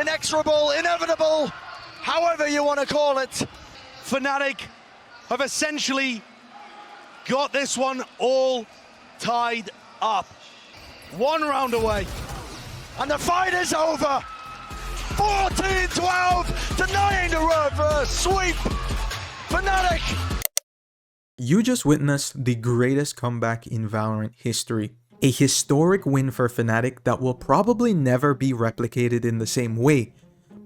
inexorable, inevitable, however you want to call it. Fnatic have essentially got this one all tied up. One round away. And the fight is over. 14-12, denying the reverse sweep. Fnatic. You just witnessed the greatest comeback in Valorant history. A historic win for Fnatic that will probably never be replicated in the same way.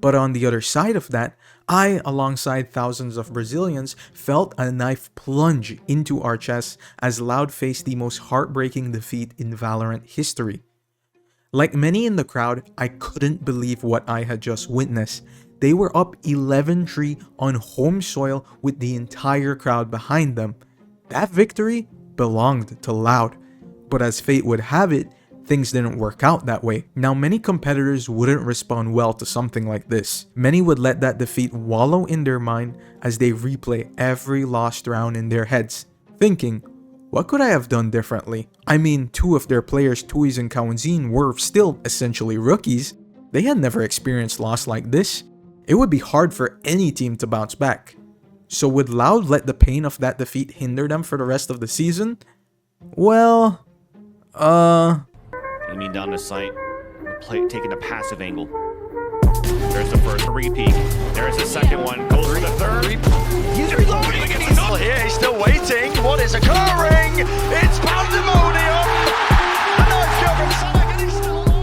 But on the other side of that, I, alongside thousands of Brazilians, felt a knife plunge into our chests as Loud faced the most heartbreaking defeat in Valorant history. Like many in the crowd, I couldn't believe what I had just witnessed. They were up 11-3 on home soil with the entire crowd behind them. That victory belonged to Loud. But as fate would have it, things didn't work out that way. Now, many competitors wouldn't respond well to something like this. Many would let that defeat wallow in their mind as they replay every lost round in their heads, thinking, what could I have done differently? I mean, two of their players, Toys and Kawanzin, were still essentially rookies. They had never experienced loss like this. It would be hard for any team to bounce back. So would Loud let the pain of that defeat hinder them for the rest of the season? Well, Aiming down the sight, taking a passive angle. There's the first repeat. There's the second one. Goes for the third. He's reloading. He's still here. He's still waiting. What is occurring? It's pandemonium. A knife kill from Sonic, and he's still alive.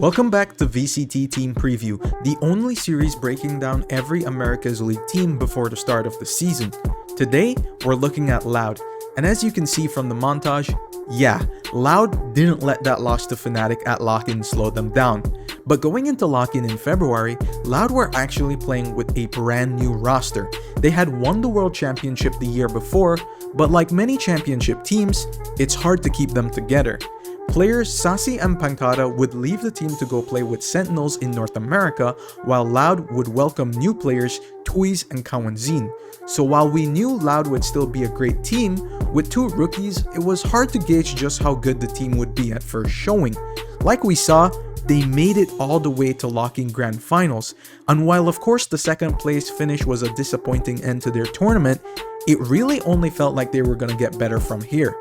welcome back to VCT Team Preview, the only series breaking down every Americas League team before the start of the season. Today, we're looking at Loud. And as you can see from the montage, yeah, Loud didn't let that loss to Fnatic at lock-in slow them down. But going into lock-in in February, Loud were actually playing with a brand new roster. They had won the World Championship the year before, but like many championship teams, it's hard to keep them together. Players Sassy and Pancada would leave the team to go play with Sentinels in North America, while Loud would welcome new players Toys and Kawanzin. So while we knew Loud would still be a great team, with two rookies, it was hard to gauge just how good the team would be at first showing. Like we saw, they made it all the way to lock-in grand finals, and while of course the second place finish was a disappointing end to their tournament, it really only felt like they were gonna get better from here.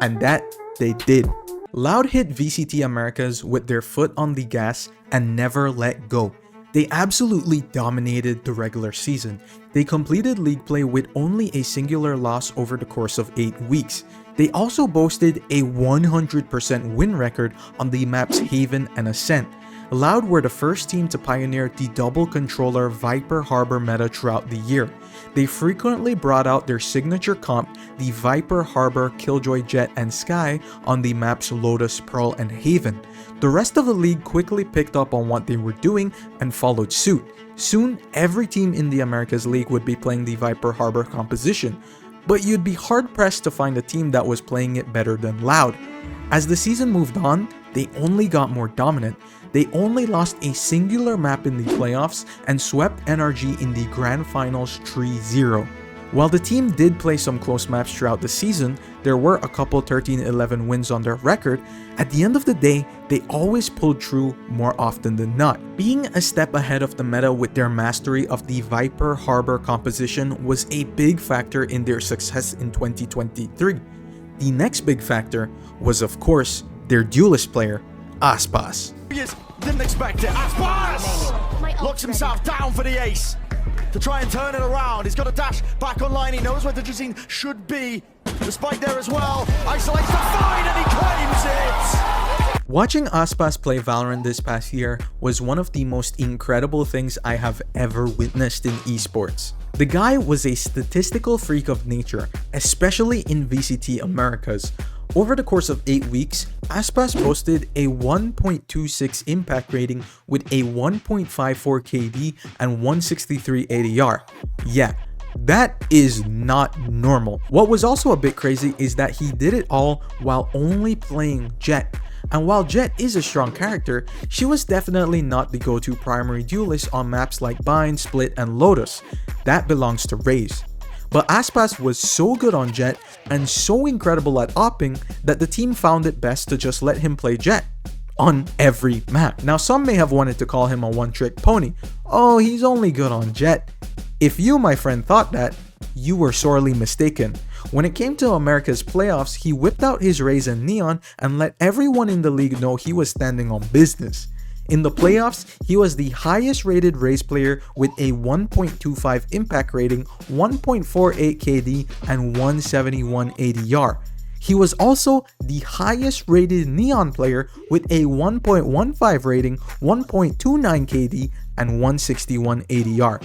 And that they did. Loud hit VCT Americas with their foot on the gas and never let go. They absolutely dominated the regular season. They completed league play with only a singular loss over the course of 8 weeks. They also boasted a 100% win record on the maps Haven and Ascent. Loud were the first team to pioneer the double controller Viper Harbor meta throughout the year. They frequently brought out their signature comp, the Viper Harbor, Killjoy Jet, and Sky on the maps Lotus, Pearl, and Haven. The rest of the league quickly picked up on what they were doing and followed suit. Soon, every team in the Americas League would be playing the Viper Harbor composition, but you'd be hard-pressed to find a team that was playing it better than Loud. As the season moved on, they only got more dominant. They only lost a singular map in the playoffs and swept NRG in the grand finals 3-0. While the team did play some close maps throughout the season, there were a couple 13-11 wins on their record. At the end of the day, they always pulled through more often than not. Being a step ahead of the meta with their mastery of the Viper Harbor composition was a big factor in their success in 2023. The next big factor was, of course, their duelist player, Aspas. Didn't expect it. Aspas locks himself down for the ace to try and turn it around. He's got a dash back online. He knows where the Drazine should be. The spike there as well. Isolates the fight and he claims it. Watching Aspas play Valorant this past year was one of the most incredible things I have ever witnessed in esports. The guy was a statistical freak of nature, especially in VCT Americas. Over the course of 8 weeks, Aspas boasted a 1.26 impact rating with a 1.54 KD and 163 ADR. Yeah, that is not normal. What was also a bit crazy is that he did it all while only playing Jett. And while Jett is a strong character, she was definitely not the go-to primary duelist on maps like Bind, Split, and Lotus. That belongs to Raze. But Aspas was so good on Jett and so incredible at opping that the team found it best to just let him play Jett. on every map. Now, some may have wanted to call him a one-trick pony. Oh, he's only good on Jet. If you, my friend, thought that, you were sorely mistaken. When it came to America's playoffs, he whipped out his Rays and Neon and let everyone in the league know he was standing on business. In the playoffs, he was the highest rated Rays player with a 1.25 impact rating, 1.48 KD, and 171 ADR. He was also the highest rated Neon player with a 1.15 rating, 1.29 KD, and 161 ADR.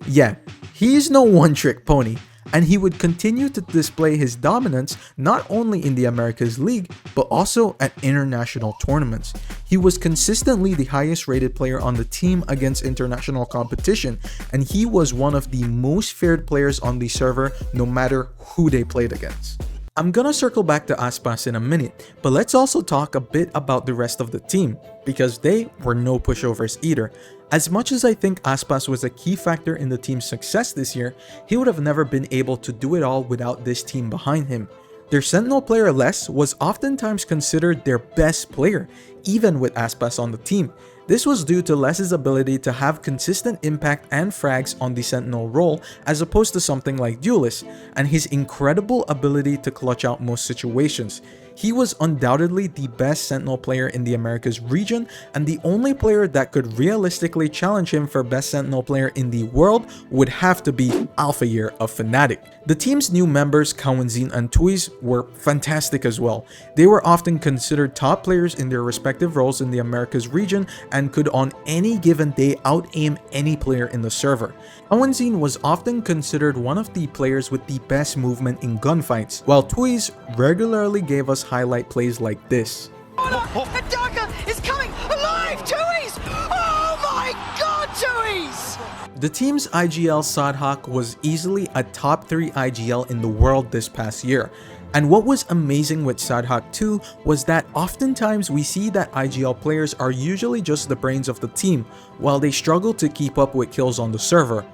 Yeah, he is no one-trick pony, and he would continue to display his dominance not only in the Americas League, but also at international tournaments. He was consistently the highest rated player on the team against international competition, and he was one of the most feared players on the server no matter who they played against. I'm gonna circle back to Aspas in a minute, but let's also talk a bit about the rest of the team, because they were no pushovers either. As much as I think Aspas was a key factor in the team's success this year, he would have never been able to do it all without this team behind him. Their Sentinel player Les was oftentimes considered their best player, even with Aspas on the team. This was due to Les's ability to have consistent impact and frags on the Sentinel role as opposed to something like Duelist, and his incredible ability to clutch out most situations. He was undoubtedly the best Sentinel player in the Americas region, and the only player that could realistically challenge him for best Sentinel player in the world would have to be Alpha Year of Fnatic. The team's new members, Kawenzin and Tuiz, were fantastic as well. They were often considered top players in their respective roles in the Americas region and could on any given day out-aim any player in the server. Kawenzin was often considered one of the players with the best movement in gunfights, while Tuiz regularly gave us highlight plays like this. Daka is coming alive! Tuiz! Oh my god, Tuiz! The team's IGL Sadhak was easily a top 3 IGL in the world this past year. And what was amazing with Sadhak too was that oftentimes we see that IGL players are usually just the brains of the team, while they struggle to keep up with kills on the server.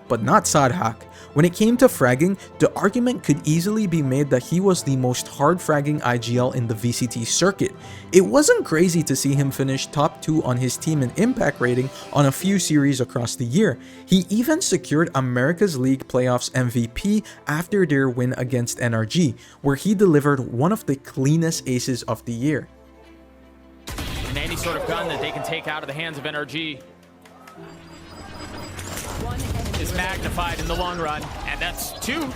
But not Sadhak. When it came to fragging, the argument could easily be made that he was the most hard fragging IGL in the VCT circuit. It wasn't crazy to see him finish top 2 on his team in impact rating on a few series across the year. He even secured America's League Playoffs MVP after their win against NRG, where he delivered one of the cleanest aces of the year. And any sort of gun that they can take out of the hands of NRG is magnified in the long run, and that's 2.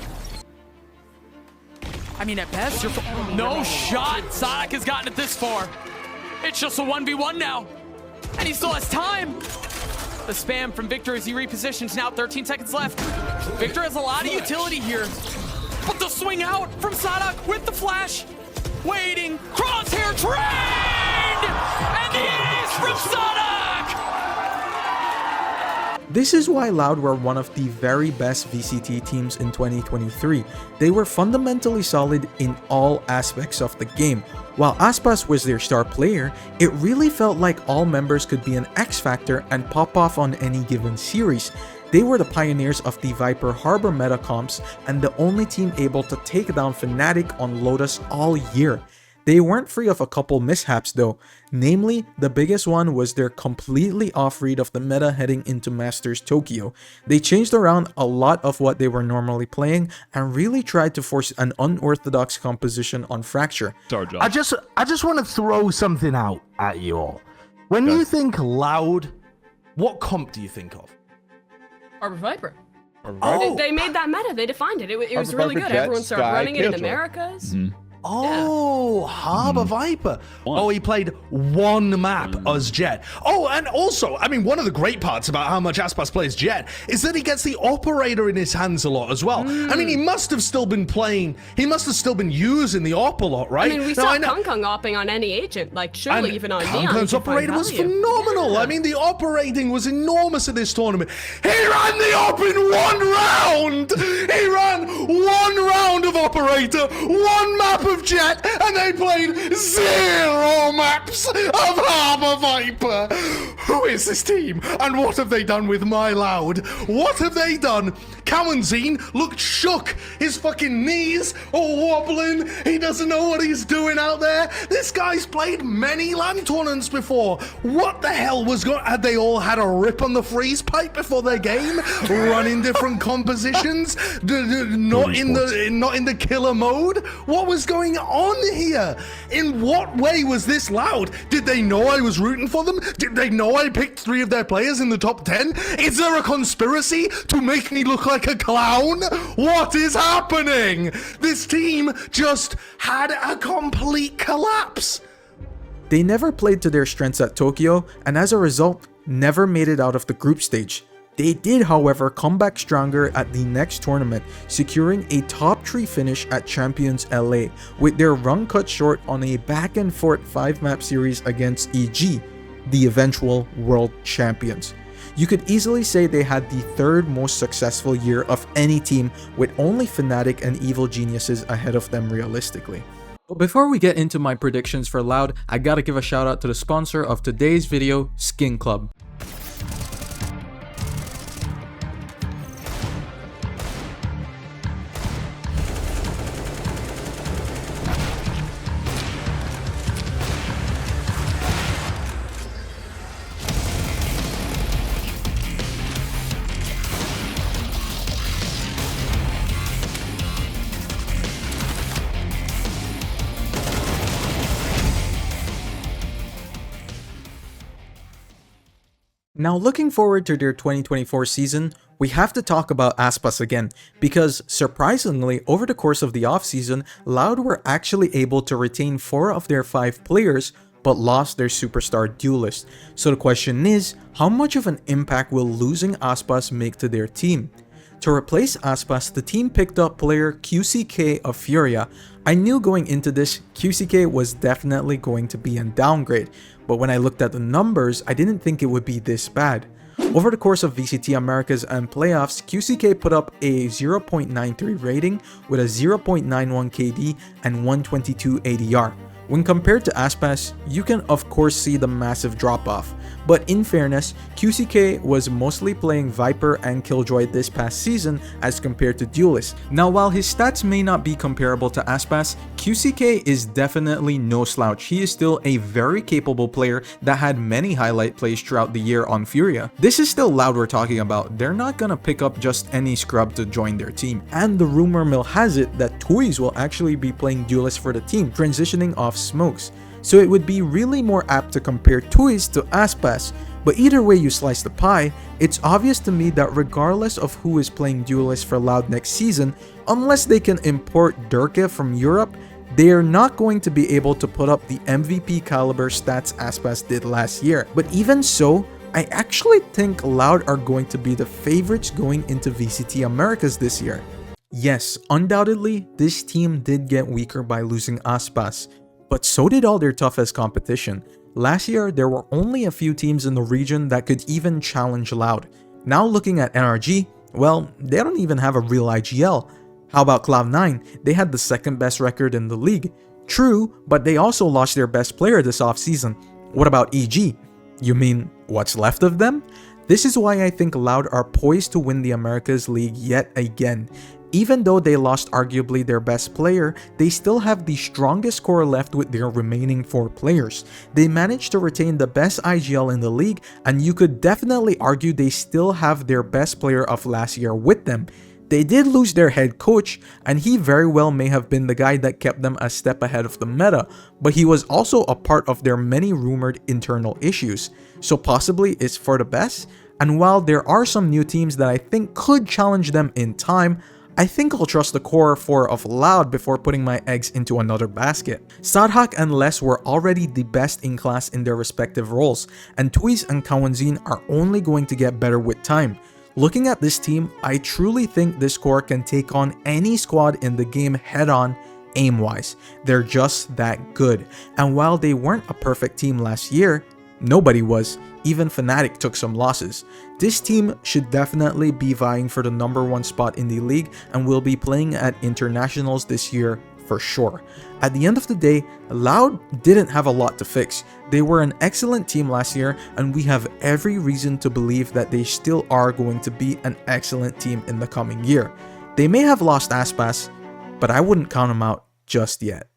I mean, at best, you're no shot. Sadhak has gotten it this far. It's just a 1v1 now, and he still has time. The spam from Victor as he repositions. Now 13 seconds left. Victor has a lot of utility here, but the swing out from Sadhak with the flash, waiting, crosshair trained, and the ace from Sadhak. This is why Loud were one of the very best VCT teams in 2023. They were fundamentally solid in all aspects of the game. While Aspas was their star player, it really felt like all members could be an X factor and pop off on any given series. They were the pioneers of the Viper Harbor meta comps and the only team able to take down Fnatic on Lotus all year. They weren't free of a couple mishaps though, namely the biggest one was their completely off read of the meta heading into Masters Tokyo. They changed around a lot of what they were normally playing and really tried to force an unorthodox composition on Fracture. Sorry, John. I just want to throw something out at you all. When you think Loud, what comp do you think of? Harbor Viper. Oh, They made that meta. They defined it. It was really good. Everyone started running it in Americas. Oh, Harbor Viper. Oh, he played one map as Jet. Oh, and also, I mean, one of the great parts about how much Aspas plays Jet is that he gets the operator in his hands a lot as well. I mean, he must have still been playing, he must have still been using the op a lot, right? I mean, we saw Kung opping on any agent, like surely and even on Neon. Kung's operator was phenomenal. I mean, the operating was enormous in this tournament. He ran the op in 1 round. He ran 1 round of operator, 1 map of Jet, and they played 0 map collapse of Harbor Viper. Who is this team, and what have they done with my Loud? What have they done? Cowanzine looked shook. His fucking knees are wobbling. He doesn't know what he's doing out there. This guy's played many LAN tournaments before. What the hell was going? Had they all had a rip on the freeze pipe before their game? Running different compositions? Not in the killer mode? What was going on here? In what way was this Loud? Did they know I was rooting for them? Did they know I picked 3 of their players in the top 10? Is there a conspiracy to make me look like a clown? What is happening? This team just had a complete collapse. They never played to their strengths at Tokyo, and as a result, never made it out of the group stage. They did, however, come back stronger at the next tournament, securing a top 3 finish at Champions LA, with their run cut short on a back and forth 5-map series against EG, the eventual world champions. You could easily say they had the 3rd most successful year of any team, with only Fnatic and Evil Geniuses ahead of them realistically. But before we get into my predictions for Loud, I gotta give a shout out to the sponsor of today's video, SkinClub. Now looking forward to their 2024 season, we have to talk about Aspas again, because surprisingly, over the course of the offseason, Loud were actually able to retain 4 of their 5 players, but lost their superstar duelist. So the question is, how much of an impact will losing Aspas make to their team? To replace Aspas, the team picked up player QCK of Furia. I knew going into this, QCK was definitely going to be a downgrade, but when I looked at the numbers, I didn't think it would be this bad. Over the course of VCT Americas and playoffs, QCK put up a 0.93 rating with a 0.91 KD and 122 ADR. When compared to Aspas, you can of course see the massive drop-off, but in fairness, QCK was mostly playing Viper and Killjoy this past season as compared to Duelist. Now while his stats may not be comparable to Aspas, QCK is definitely no slouch. He is still a very capable player that had many highlight plays throughout the year on Furia. This is still Loud we're talking about. They're not gonna pick up just any scrub to join their team, and the rumor mill has it that Toys will actually be playing Duelist for the team, transitioning off Smokes. So it would be really more apt to compare Toys to Aspas. But either way you slice the pie, it's obvious to me that regardless of who is playing Duelist for Loud next season, unless they can import Durka from Europe, they are not going to be able to put up the MVP caliber stats Aspas did last year. But even so, I actually think Loud are going to be the favorites going into VCT Americas this year. Yes, undoubtedly, this team did get weaker by losing Aspas, but so did all their toughest competition. Last year, there were only a few teams in the region that could even challenge Loud. Now looking at NRG, well, they don't even have a real IGL. How about Cloud9? They had the 2nd best record in the league. True, but they also lost their best player this offseason. What about EG? You mean, what's left of them? This is why I think Loud are poised to win the Americas League yet again. Even though they lost arguably their best player, they still have the strongest core left with their remaining 4 players. They managed to retain the best IGL in the league, and you could definitely argue they still have their best player of last year with them. They did lose their head coach, and he very well may have been the guy that kept them a step ahead of the meta, but he was also a part of their many rumored internal issues, so possibly it's for the best. And while there are some new teams that I think could challenge them in time, I think I'll trust the core 4 of Loud before putting my eggs into another basket. Sadhak and Les were already the best in class in their respective roles, and Toys and Kawanzin are only going to get better with time. Looking at this team, I truly think this core can take on any squad in the game head-on, aim-wise. They're just that good, and while they weren't a perfect team last year, nobody was. Even Fnatic took some losses. This team should definitely be vying for the #1 spot in the league and will be playing at internationals this year for sure. At the end of the day, Loud didn't have a lot to fix. They were an excellent team last year, and we have every reason to believe that they still are going to be an excellent team in the coming year. They may have lost Aspas, but I wouldn't count them out just yet.